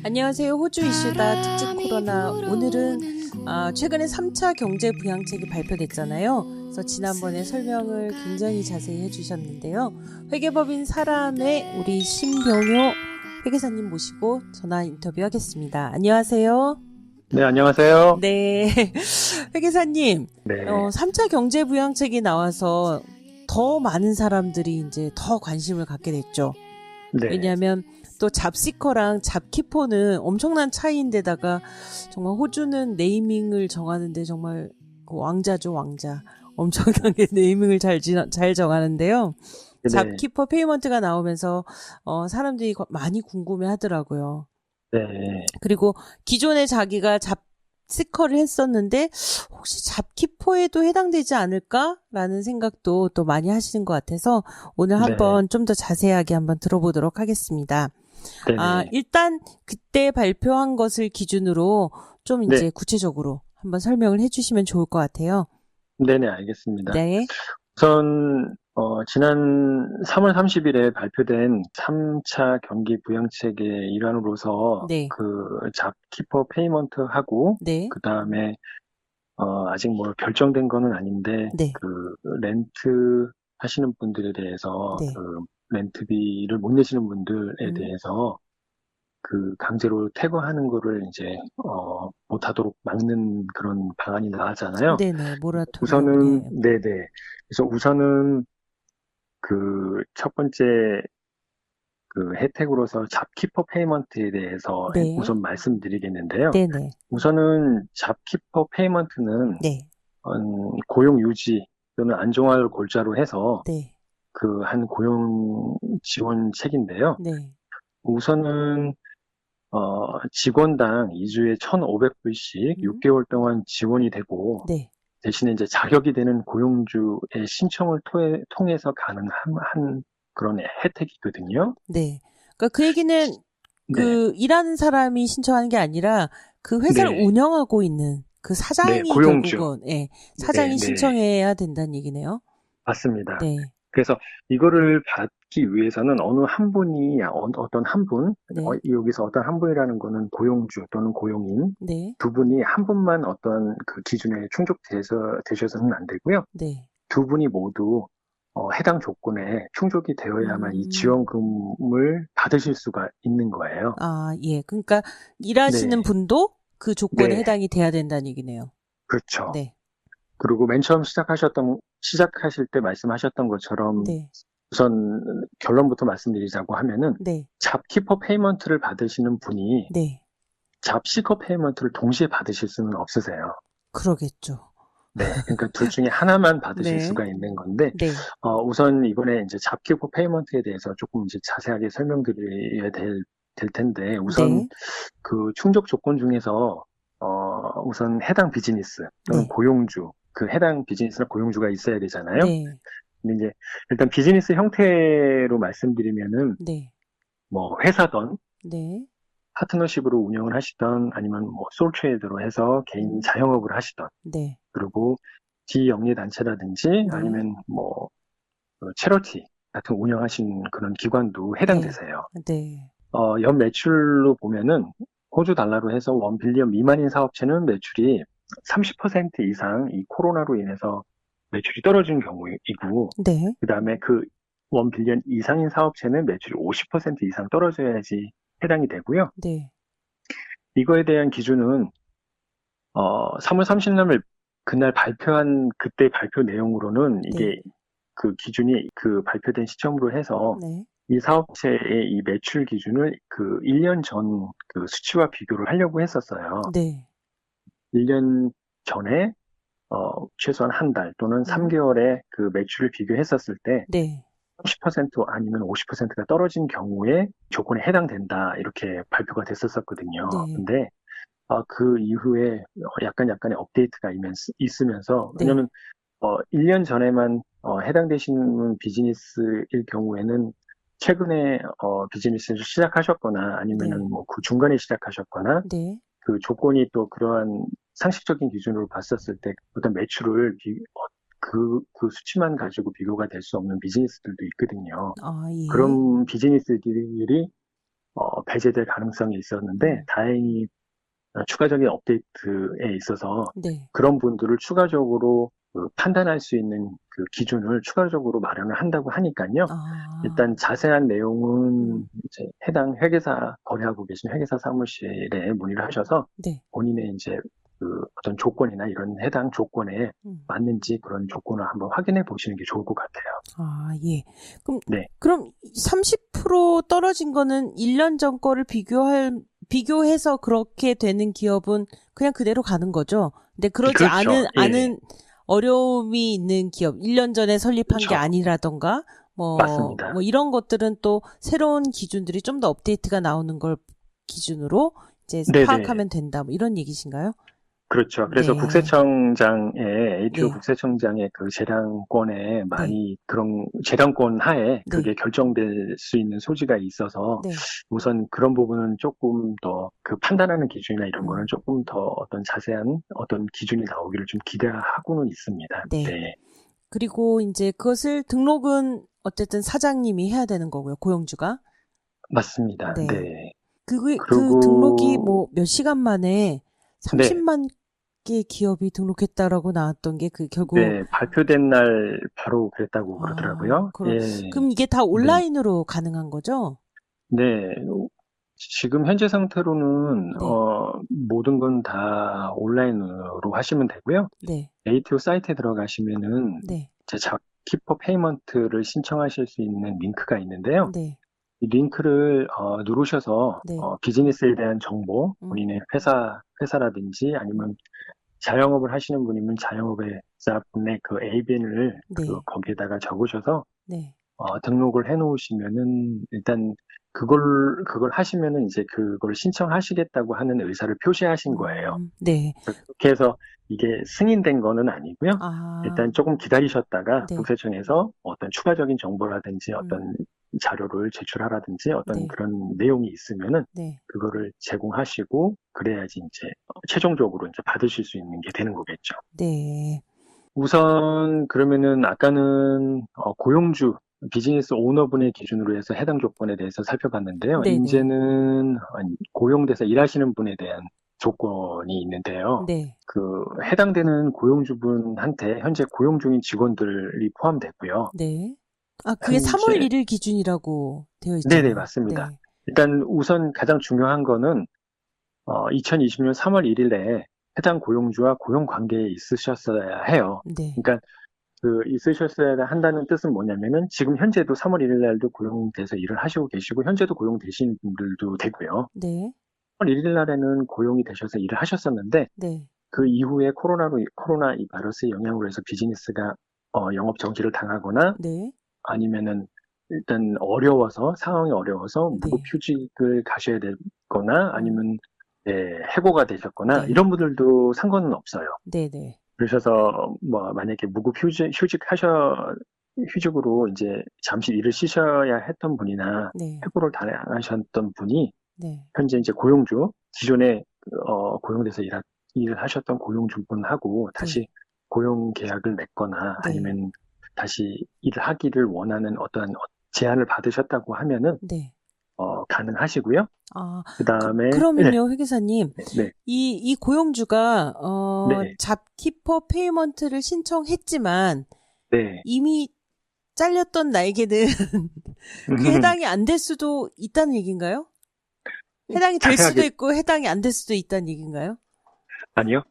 안녕하세요. 호주 이슈다 특집 코로나. 오늘은 최근에 3차 경제 부양책이 발표됐잖아요. 그래서 지난번에 설명을 굉장히 자세히 해주셨는데요. 회계법인 사람의 우리 신병효 회계사님 모시고 전화 인터뷰하겠습니다. 안녕하세요. 네, 안녕하세요. 네. 회계사님, 네, 3차 경제 부양책이 나와서 더 많은 사람들이 이제 더 관심을 갖게 됐죠. 네, 왜냐하면 또 잡시커랑 잡키퍼는 엄청난 차이인데다가 정말 호주는 네이밍을 정하는데 정말 그 왕자죠, 왕자. 엄청나게 네이밍을 잘 정하는데요. 네, 잡키퍼 페이먼트가 나오면서 사람들이 많이 궁금해 하더라고요. 네, 그리고 기존에 자기가 잡시커를 했었는데 혹시 잡키퍼에도 해당되지 않을까라는 생각도 또 많이 하시는 것 같아서 오늘 한번 좀 더 자세하게 한번 들어보도록 하겠습니다. 네, 네, 일단 그때 발표한 것을 기준으로 좀 네, 이제 구체적으로 한번 설명을 해주시면 좋을 것 같아요. 네, 네, 알겠습니다. 네, 우선, 지난 3월 30일에 발표된 3차 경기 부양책의 일환으로서 네, 잡키퍼 페이먼트하고, 네, 그 다음에, 아직 뭐 결정된 거는 아닌데, 네, 렌트 하시는 분들에 대해서, 네, 렌트비를 못 내시는 분들에 음, 대해서, 강제로 퇴거하는 거를 이제, 못하도록 막는 그런 방안이 나왔잖아요. 네네, 모라토리엄, 우선은, 예, 네네. 그래서 우선은 첫 번째 혜택으로서 잡키퍼 페이먼트에 대해서 네, 우선 말씀드리겠는데요. 네네, 우선은 잡키퍼 페이먼트는 네, 고용 유지 또는 안정화를 골자로 해서 네, 한 고용 지원책인데요. 네, 우선은 직원당 2주에 1,500불씩 음, 6개월 동안 지원이 되고, 네, 대신에 이제 자격이 되는 고용주의 신청을 통해서 가능한 그런 혜택이거든요. 네. 그러니까 그 얘기는 네, 일하는 사람이 신청하는 게 아니라 그 회사를 네, 운영하고 있는 그 네, 사장이 고용주. 결국은, 예, 네, 사장이 네, 신청해야 된다는 얘기네요. 맞습니다. 네, 그래서 이거를 받기 위해서는 어느 한 분이, 어떤 한 분, 네, 여기서 어떤 한 분이라는 거는 고용주 또는 고용인, 네, 두 분이 한 분만 어떤 그 기준에 되셔서는 안 되고요. 네. 두 분이 모두 해당 조건에 충족이 되어야만 이 음, 지원금을 받으실 수가 있는 거예요. 예. 그러니까 일하시는 네, 분도 그 조건에 네, 해당이 돼야 된다는 얘기네요. 그렇죠. 네, 그리고 맨 처음 시작하실 때 말씀하셨던 것처럼 네, 우선 결론부터 말씀드리자고 하면은 네, 잡키퍼 페이먼트를 받으시는 분이 네. 잡시커 페이먼트를 동시에 받으실 수는 없으세요. 그러겠죠. 네, 그러니까 둘 중에 하나만 받으실 네, 수가 있는 건데, 네, 우선 이번에 이제 잡키퍼 페이먼트에 대해서 조금 이제 자세하게 설명드려야 될 텐데, 우선 네, 그 충족 조건 중에서, 우선 해당 비즈니스 또는 네, 고용주, 그 해당 비즈니스나 고용주가 있어야 되잖아요. 네, 근데 이제 일단 비즈니스 형태로 말씀드리면은, 네, 뭐 회사든 네, 파트너십으로 운영을 하시던 아니면 뭐 솔트레이더로 해서 개인 음, 자영업을 하시던, 네, 그리고 비영리 단체라든지 네, 아니면 뭐 체러티 같은 운영하신 그런 기관도 네, 해당되세요. 네, 연 매출로 보면은 호주 달러로 해서 1빌리언 미만인 사업체는 매출이 30% 이상 이 코로나로 인해서 매출이 떨어진 경우이고, 네, 그 다음에 1빌리언 이상인 사업체는 매출이 50% 이상 떨어져야지 해당이 되고요. 네, 이거에 대한 기준은 3월 30일 그날 그때 발표 내용으로는 네, 이게 그 기준이 그 발표된 시점으로 해서 네, 이 사업체의 이 매출 기준을 1년 전 그 수치와 비교를 하려고 했었어요. 네, 1년 전에 최소한 한 달 또는 음, 3개월의 그 매출을 비교했었을 때 네, 30% 아니면 50%가 떨어진 경우에 조건에 해당된다 이렇게 발표가 됐었거든요. 네, 근데 그 이후에 약간의 업데이트가 있으면서, 네, 왜냐면 1년 전에만 해당되시는 비즈니스일 경우에는 최근에 비즈니스를 시작하셨거나 아니면은 네, 뭐 그 중간에 시작하셨거나 네, 그 조건이 또 그러한 상식적인 기준으로 봤었을 때 어떤 매출을 그 수치만 가지고 비교가 될 수 없는 비즈니스들도 있거든요. 예, 그런 비즈니스들이 배제될 가능성이 있었는데 다행히 추가적인 업데이트에 있어서 네. 그런 분들을 추가적으로 판단할 수 있는 그 기준을 추가적으로 마련을 한다고 하니까요. 아, 일단 자세한 내용은 음, 이제 해당 회계사 거래하고 계신 회계사 사무실에 문의를 하셔서 네. 본인의 이제 그 어떤 조건이나 이런 해당 조건에 음. 맞는지 그런 조건을 한번 확인해 보시는 게 좋을 것 같아요. 아, 예. 그럼, 네, 그럼 30% 떨어진 거는 1년 전 거를 비교해서 그렇게 되는 기업은 그냥 그대로 가는 거죠. 근데 그러지 그렇죠. 예, 않은 어려움이 있는 기업, 1년 전에 설립한 게 그렇죠. 아니라던가, 뭐 맞습니다. 이런 것들은 또 새로운 기준들이 좀 더 업데이트가 나오는 걸 기준으로 이제 네네. 파악하면 된다. 뭐 이런 얘기신가요? 그렇죠. 그래서 네. ATO 네. 국세청장의 그 재량권에 네. 많이 그런 재량권 하에 그게 네. 결정될 수 있는 소지가 있어서 네. 우선 그런 부분은 조금 더 그 판단하는 기준이나 이런 거는 음. 조금 더 어떤 자세한 어떤 기준이 나오기를 좀 기대하고는 있습니다. 네. 네, 그리고 이제 그것을 등록은 어쨌든 사장님이 해야 되는 거고요. 고용주가. 맞습니다. 네. 네. 그 등록이 그리고 뭐 몇 시간 만에 네, 30만 개 기업이 등록했다라고 나왔던 게 그 결국 네, 발표된 날 바로 그랬다고 아, 그러더라고요. 예, 그럼 이게 다 네, 온라인으로 가능한 거죠? 네. 지금 현재 상태로는 네. 모든 건 다 온라인으로 하시면 되고요. 네. ATO 사이트에 들어가시면은 네. 제 잡키퍼 페이먼트를 신청하실 수 있는 링크가 있는데요. 네. 이 링크를 누르셔서 네. 비즈니스에 대한 정보, 음. 본인의 회사라든지 아니면 자영업을 하시는 분이면 자영업자분의 그 ABN을 네. 거기에다가 적으셔서 네. 등록을 해 놓으시면은 일단 그걸 하시면은 이제 그걸 신청하시겠다고 하는 의사를 표시하신 거예요. 네. 그렇게 해서 이게 승인된 거는 아니고요. 아, 일단 조금 기다리셨다가 네. 국세청에서 어떤 추가적인 정보라든지 음. 어떤 자료를 제출하라든지 어떤 네. 그런 내용이 있으면은 네. 그거를 제공하시고 그래야지 이제 최종적으로 이제 받으실 수 있는 게 되는 거겠죠. 네. 우선 그러면은 아까는 고용주 비즈니스 오너분의 기준으로 해서 해당 조건에 대해서 살펴봤는데요. 네네. 이제는 고용돼서 일하시는 분에 대한 조건이 있는데요. 네. 그 해당되는 고용주분한테 현재 고용 중인 직원들이 포함되고요. 네. 아, 그게 3월 현재 1일 기준이라고 되어 네네 있잖아요. 맞습니다. 네. 일단 우선 가장 중요한 거는 2020년 3월 1일 내에 해당 고용주와 고용 관계에 있으셨어야 해요. 네. 그러니까 있으셨어야 한다는 뜻은 뭐냐면은 지금 현재도 3월 1일 날도 고용돼서 일을 하시고 계시고 현재도 고용되신 분들도 되고요. 네. 3월 1일 날에는 고용이 되셔서 일을 하셨었는데 네. 그 이후에 코로나 이 바이러스의 영향으로 해서 비즈니스가 영업 정지를 당하거나 네. 아니면은 일단 상황이 어려워서 네. 무급휴직을 가셔야 되거나 음. 아니면 해고가 되셨거나 네. 이런 분들도 상관은 없어요. 네네. 그러셔서 뭐 만약에 휴직으로 이제 잠시 일을 쉬셔야 했던 분이나 네. 해고를 당하셨던 분이 네. 현재 이제 기존에 고용돼서 일을 하셨던 고용주분하고 네. 다시 고용 계약을 맺거나 네. 아니면 다시 일을 하기를 원하는 어떠한 제안을 받으셨다고 하면은 네. 가능하시고요. 아, 그다음에 네, 그러면요, 회계사님. 네, 이 고용주가, 네, 잡키퍼 페이먼트를 신청했지만, 네. 이미 잘렸던 나에게는 그게 해당이 안 될 수도 있다는 얘기인가요? 해당이 될 수도 자세하게 있고, 해당이 안 될 수도 있다는 얘기인가요? 아니요.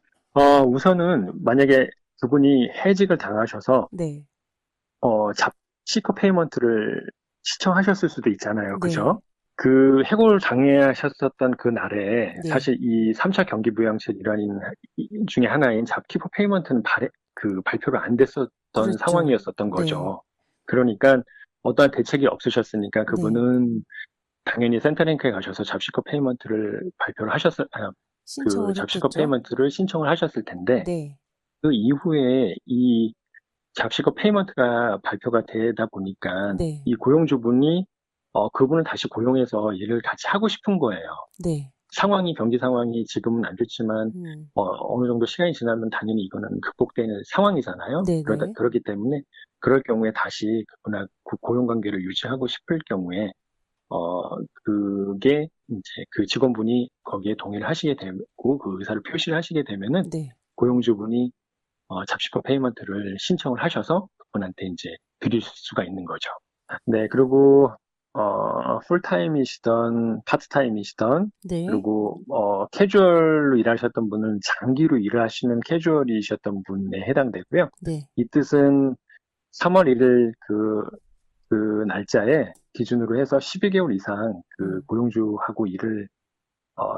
우선은 만약에 그분이 해직을 당하셔서 네. 시커 페이먼트를 시청하셨을 수도 있잖아요. 네. 그죠? 그 해고를 당하셨었던 그 날에 네. 사실 이 3차 경기부양책 일환인 중에 하나인 잡키퍼 페이먼트는 발표가 안 됐었던 그렇죠. 상황이었었던 네. 거죠. 그러니까 어떠한 대책이 없으셨으니까 네. 그분은 당연히 센터링크에 가셔서 잡시커 페이먼트를 신청을 잡시커 했겠죠? 페이먼트를 신청을 하셨을 텐데 네. 그 이후에 이 잡식업 페이먼트가 발표가 되다 보니까 네. 이 고용주분이 그분을 다시 고용해서 일을 같이 하고 싶은 거예요. 네. 경기 상황이 지금은 안 좋지만 음. 어느 정도 시간이 지나면 당연히 이거는 극복되는 상황이잖아요. 네네. 그렇기 때문에 그럴 경우에 다시 그분하고 고용 관계를 유지하고 싶을 경우에 그게 이제 그 직원분이 거기에 동의를 하시게 되고 그 의사를 표시를 하시게 되면은 네. 고용주분이 잡시퍼 페이먼트를 신청을 하셔서 그분한테 이제 드릴 수가 있는 거죠. 네, 그리고 풀타임이시던 파트타임이시던 네. 그리고 캐주얼로 일하셨던 분은 장기로 일하시는 캐주얼이셨던 분에 해당되고요. 네. 이 뜻은 3월 1일 그 날짜에 기준으로 해서 12개월 이상 그 고용주하고 일을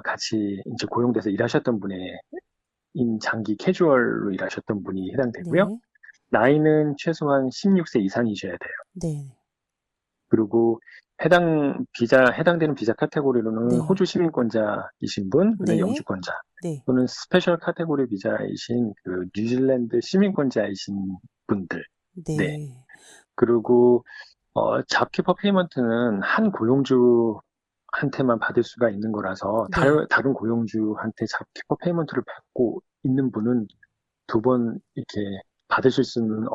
같이 이제 고용돼서 일하셨던 분의 장기 캐주얼로 일하셨던 분이 해당되고요. 네. 나이는 최소한 16세 이상이셔야 돼요. 네. 그리고 해당되는 비자 카테고리로는 네. 호주 시민권자이신 분, 그다음에 네. 영주권자, 네. 또는 스페셜 카테고리 비자이신 그 뉴질랜드 시민권자이신 분들. 네. 네. 그리고 잡키퍼 페이먼트는 한 고용주한테만 받을 수가 있는 거라서 네. 다른 고용주한테 잡키퍼 페이먼트를 받고 있는 분은 두 번 이렇게 받으실 수는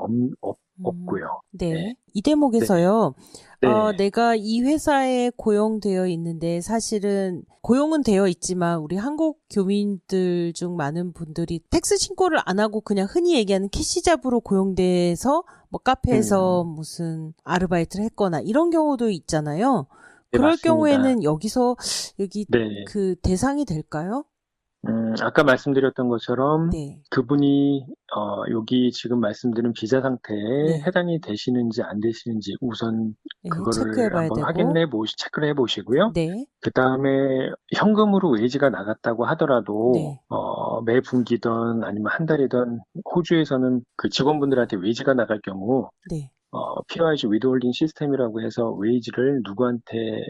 없고요. 네. 네. 이 대목에서요. 네. 내가 이 회사에 고용되어 있는데 사실은 고용은 되어 있지만 우리 한국 교민들 중 많은 분들이 텍스 신고를 안 하고 그냥 흔히 얘기하는 캐시잡으로 고용돼서 뭐 카페에서 무슨 아르바이트를 했거나 이런 경우도 있잖아요. 네, 그럴 맞습니다. 경우에는 여기 네. 그 대상이 될까요? 아까 말씀드렸던 것처럼 네. 그분이 여기 지금 말씀드린 비자 상태에 네. 해당이 되시는지 안 되시는지 우선 네, 그거를 체크해봐야 한번 되고. 체크를 해보시고요. 네. 그 다음에 현금으로 웨이지가 나갔다고 하더라도 네. 매 분기든 아니면 한 달이든 호주에서는 그 직원분들한테 웨이지가 나갈 경우 네. POIG 위드홀딩 시스템이라고 해서 웨이지를 누구한테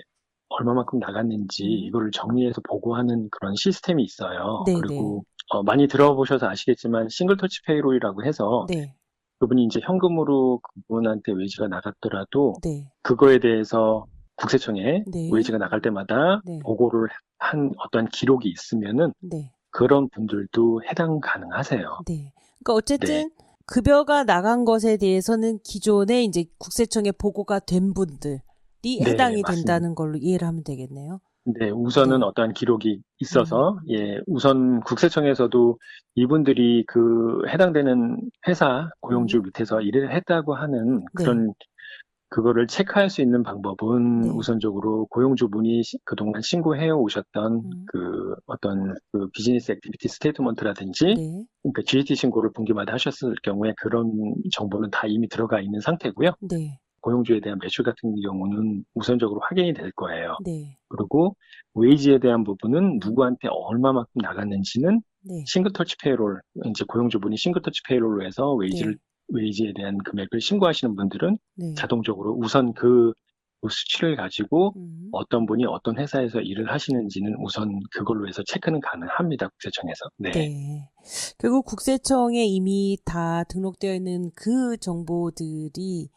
얼마만큼 나갔는지 이거를 정리해서 보고하는 그런 시스템이 있어요. 네, 그리고 많이 들어보셔서 아시겠지만 싱글 터치 페이롤이라고 해서 네. 그분이 이제 현금으로 그분한테 웨이지가 나갔더라도 네. 그거에 대해서 국세청에 네. 웨이지가 나갈 때마다 네. 보고를 한 어떠한 기록이 있으면은 네. 그런 분들도 해당 가능하세요. 네. 그러니까 어쨌든 급여가 나간 것에 대해서는 기존에 이제 국세청에 보고가 된 분들이 해당이 맞습니다. 된다는 걸로 이해를 하면 되겠네요. 네, 우선은 네. 어떠한 기록이 있어서, 우선 국세청에서도 이분들이 그 해당되는 회사 고용주 밑에서 일을 했다고 하는 그거를 체크할 수 있는 방법은 네. 우선적으로 고용주분이 그동안 신고해 오셨던 그 어떤 그 비즈니스 액티비티 스테이트먼트라든지, 네. 그러니까 GST 신고를 분기마다 하셨을 경우에 그런 정보는 다 이미 들어가 있는 상태고요. 네. 고용주에 대한 매출 같은 경우는 우선적으로 확인이 될 거예요. 네. 그리고 웨이지에 대한 부분은 누구한테 얼마만큼 나갔는지는 네. 싱글터치 페이롤, 이제 고용주분이 싱글터치 페이롤로 해서 웨이지에 대한 금액을 신고하시는 분들은 네. 자동적으로 우선 그 수치를 가지고 어떤 분이 어떤 회사에서 일을 하시는지는 우선 그걸로 해서 체크는 가능합니다, 국세청에서. 네. 결국 국세청에 이미 다 등록되어 있는 그 정보들이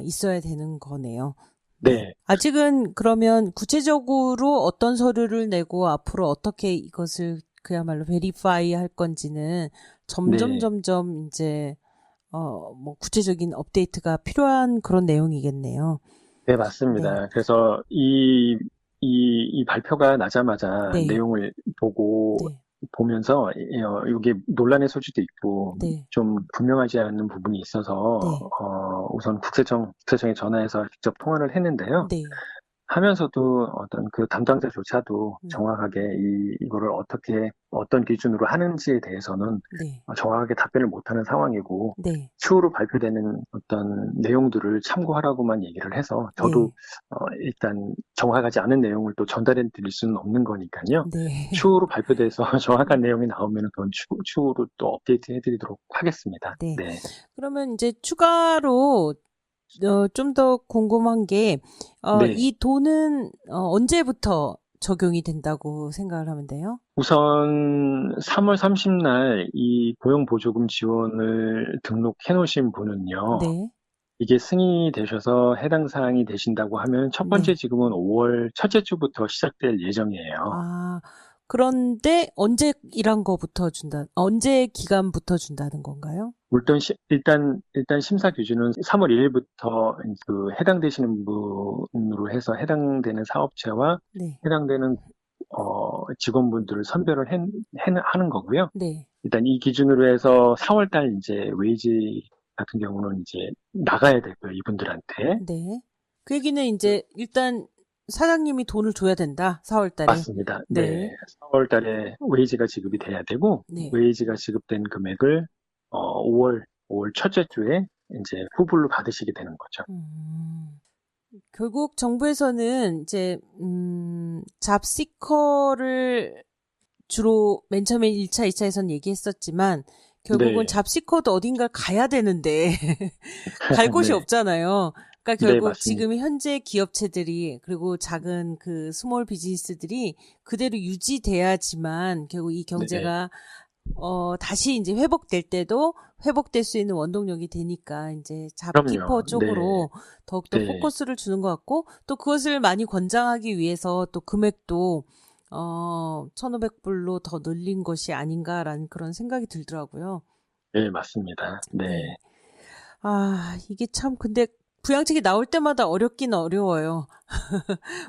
있어야 되는 거네요. 네. 아직은 그러면 구체적으로 어떤 서류를 내고 앞으로 어떻게 이것을 그야말로 베리파이 할 건지는 점점 이제 뭐 구체적인 업데이트가 필요한 그런 내용이겠네요. 네, 맞습니다. 그래서 이 발표가 나자마자 네. 내용을 보면서 이게 논란의 소지도 있고 좀 분명하지 않는 부분이 있어서 우선 국세청에 전화해서 직접 통화를 했는데요. 하면서도 어떤 그 담당자조차도 정확하게 이거를 어떤 기준으로 하는지에 대해서는 정확하게 답변을 못하는 상황이고 추후로 발표되는 어떤 내용들을 참고하라고만 얘기를 해서 저도 일단 정확하지 않은 내용을 또 전달해 드릴 수는 없는 거니까요. 추후로 발표돼서 정확한 내용이 나오면 그건 추후로 또 업데이트 해드리도록 하겠습니다. 네. 그러면 이제 추가로 좀 더 궁금한 게, 이 돈은 언제부터 적용이 된다고 생각을 하면 돼요? 우선 3월 30날 이 고용보조금 지원을 등록해 놓으신 분은요. 이게 승인이 되셔서 해당 사항이 되신다고 하면 첫 번째 지급은 5월 첫째 주부터 시작될 예정이에요. 그런데 언제 일한 거부터 언제 기간부터 준다는 건가요? 일단 심사 기준은 3월 1일부터 그 해당되시는 분으로 해서 해당되는 사업체와 네. 해당되는 직원분들을 선별을 하는 거고요. 네. 일단 이 기준으로 해서 4월 달 이제 웨이지 같은 경우는 이제 나가야 되고요, 이분들한테. 네. 그 얘기는 이제 일단 사장님이 돈을 줘야 된다, 4월 달에. 맞습니다. 네. 4월 달에 웨이지가 지급이 돼야 되고, 네. 웨이지가 지급된 금액을 5월 첫째 주에 이제 후불로 받으시게 되는 거죠. 결국 정부에서는 이제 잡시커를 주로 맨 처음에 1차, 2차에서는 얘기했었지만 결국은 네. 잡시커도 어딘가 가야 되는데 갈 곳이 네. 없잖아요. 그러니까 결국 네, 지금 현재 기업체들이 그리고 작은 그 스몰 비즈니스들이 그대로 유지돼야지만 결국 이 경제가 다시 이제 회복될 때도 회복될 수 있는 원동력이 되니까 이제 잡키퍼 그럼요. 쪽으로 네. 더욱더 포커스를 주는 것 같고 또 그것을 많이 권장하기 위해서 또 금액도 1,500불로 더 늘린 것이 아닌가라는 그런 생각이 들더라고요. 네, 맞습니다. 네. 아, 이게 참 근데 부양책이 나올 때마다 어렵긴 어려워요.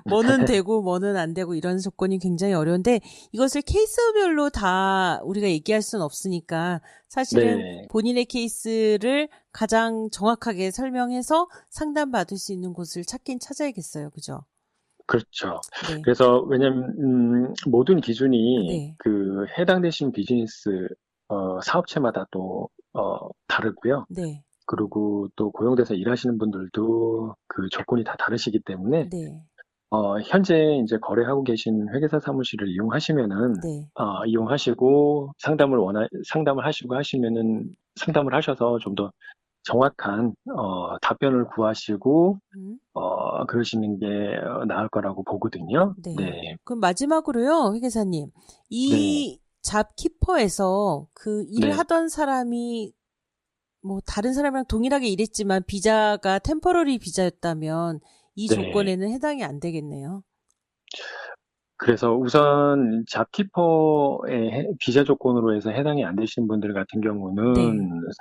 뭐는 되고 뭐는 안 되고 이런 조건이 굉장히 어려운데 이것을 케이스별로 다 우리가 얘기할 수는 없으니까 사실은 본인의 케이스를 가장 정확하게 설명해서 상담받을 수 있는 곳을 찾긴 찾아야겠어요. 그죠? 그렇죠. 네. 그래서 왜냐면 모든 기준이 그 해당되신 비즈니스 사업체마다 또 다르고요. 네. 그리고 또 고용돼서 일하시는 분들도 그 조건이 다 다르시기 때문에 현재 이제 거래하고 계신 회계사 사무실을 이용하시면은 이용하시고 상담을 하시고 하시면은 상담을 하셔서 좀 더 정확한 답변을 구하시고 그러시는 게 나을 거라고 보거든요. 네. 그럼 마지막으로요, 회계사님. 이 잡키퍼에서 그 일을 하던 사람이 뭐 다른 사람이랑 동일하게 일했지만 비자가 템퍼러리 비자였다면 이 조건에는 해당이 안 되겠네요. 그래서 우선 잡키퍼의 비자 조건으로 해서 해당이 안 되시는 분들 같은 경우는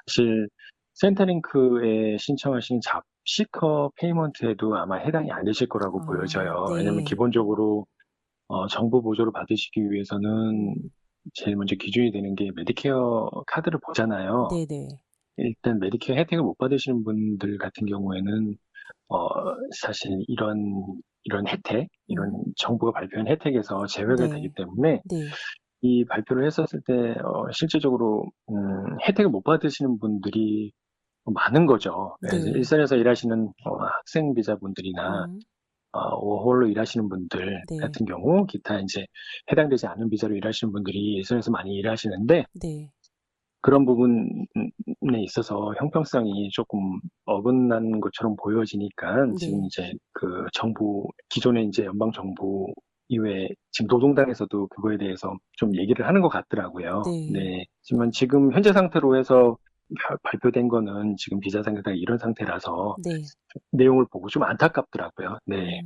사실 센터링크에 신청하신 잡시커 페이먼트에도 아마 해당이 안 되실 거라고 보여져요. 왜냐하면 기본적으로 정부 보조를 받으시기 위해서는 제일 먼저 기준이 되는 게 메디케어 카드를 보잖아요. 일단 메디케어 혜택을 못 받으시는 분들 같은 경우에는 사실 이런 혜택, 이런 정부가 발표한 혜택에서 제외가 되기 때문에 이 발표를 했었을 때 실제적으로 혜택을 못 받으시는 분들이 많은 거죠. 그래서 일선에서 일하시는 학생 비자분들이나 워홀로 일하시는 분들 같은 경우 기타 이제 해당되지 않은 비자로 일하시는 분들이 일선에서 많이 일하시는데 그런 부분에 있어서 형평성이 조금 어긋난 것처럼 보여지니까 지금 이제 그 정부 기존의 이제 연방 정부 이외에 지금 노동당에서도 그거에 대해서 좀 얘기를 하는 것 같더라고요. 네. 하지만 지금 현재 상태로 해서 발표된 거는 지금 비자 상태가 이런 상태라서 내용을 보고 좀 안타깝더라고요. 네.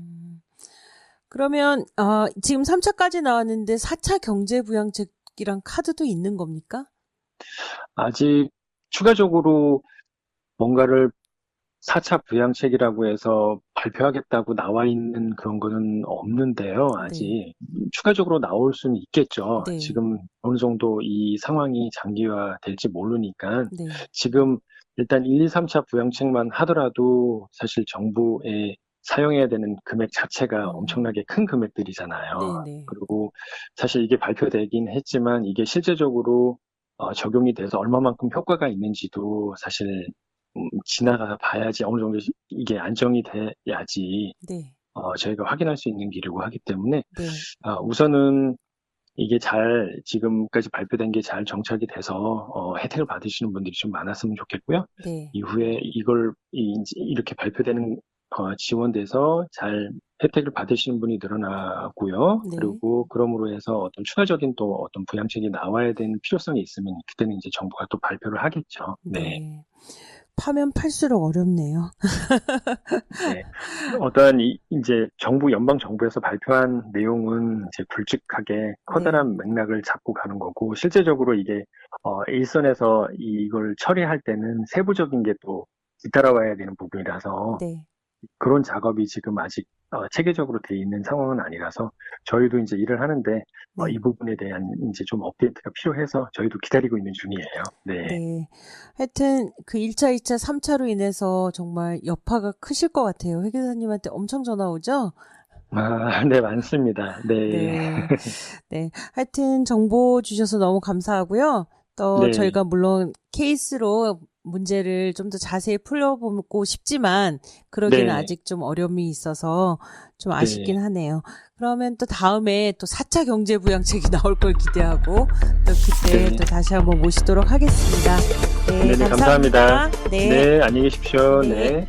그러면 지금 3차까지 나왔는데 4차 경제부양책이랑 카드도 있는 겁니까? 아직 추가적으로 뭔가를 4차 부양책이라고 해서 발표하겠다고 나와 있는 그런 거는 없는데요. 아직 추가적으로 나올 수는 있겠죠. 지금 어느 정도 이 상황이 장기화 될지 모르니까 지금 일단 1, 2, 3차 부양책만 하더라도 사실 정부에 사용해야 되는 금액 자체가 엄청나게 큰 금액들이잖아요. 그리고 사실 이게 발표되긴 했지만 이게 실제적으로 적용이 돼서 얼마만큼 효과가 있는지도 사실 지나가 봐야지 어느 정도 이게 안정이 돼야지 저희가 확인할 수 있는 길이고 하기 때문에 우선은 이게 잘 지금까지 발표된 게 잘 정착이 돼서 혜택을 받으시는 분들이 좀 많았으면 좋겠고요. 이후에 이렇게 발표되는 지원돼서 잘 혜택을 받으시는 분이 늘어나고요. 그리고 그럼으로 해서 어떤 추가적인 또 어떤 부양책이 나와야 되는 필요성이 있으면 그때는 이제 정부가 또 발표를 하겠죠. 네. 파면 팔수록 어렵네요. 네. 어떠한 이제 연방 정부에서 발표한 내용은 이제 굵직하게 커다란 맥락을 잡고 가는 거고, 실제적으로 이게, 일선에서 이걸 처리할 때는 세부적인 게 또 뒤따라와야 되는 부분이라서, 네. 그런 작업이 지금 아직 체계적으로 돼 있는 상황은 아니라서 저희도 이제 일을 하는데 이 부분에 대한 이제 좀 업데이트가 필요해서 저희도 기다리고 있는 중이에요. 네. 네. 하여튼 그 1차, 2차, 3차로 인해서 정말 여파가 크실 것 같아요. 회계사님한테 엄청 전화 오죠? 네, 많습니다. 네. 네. 네. 하여튼 정보 주셔서 너무 감사하고요. 또 네. 저희가 물론 케이스로 문제를 좀 더 자세히 풀어보고 싶지만 그러기는 아직 좀 어려움이 있어서 좀 아쉽긴 하네요. 그러면 또 다음에 또 4차 경제부양책이 나올 걸 기대하고 또 그때 또 다시 한번 모시도록 하겠습니다. 네, 감사합니다. 네, 안녕히 계십시오. 네.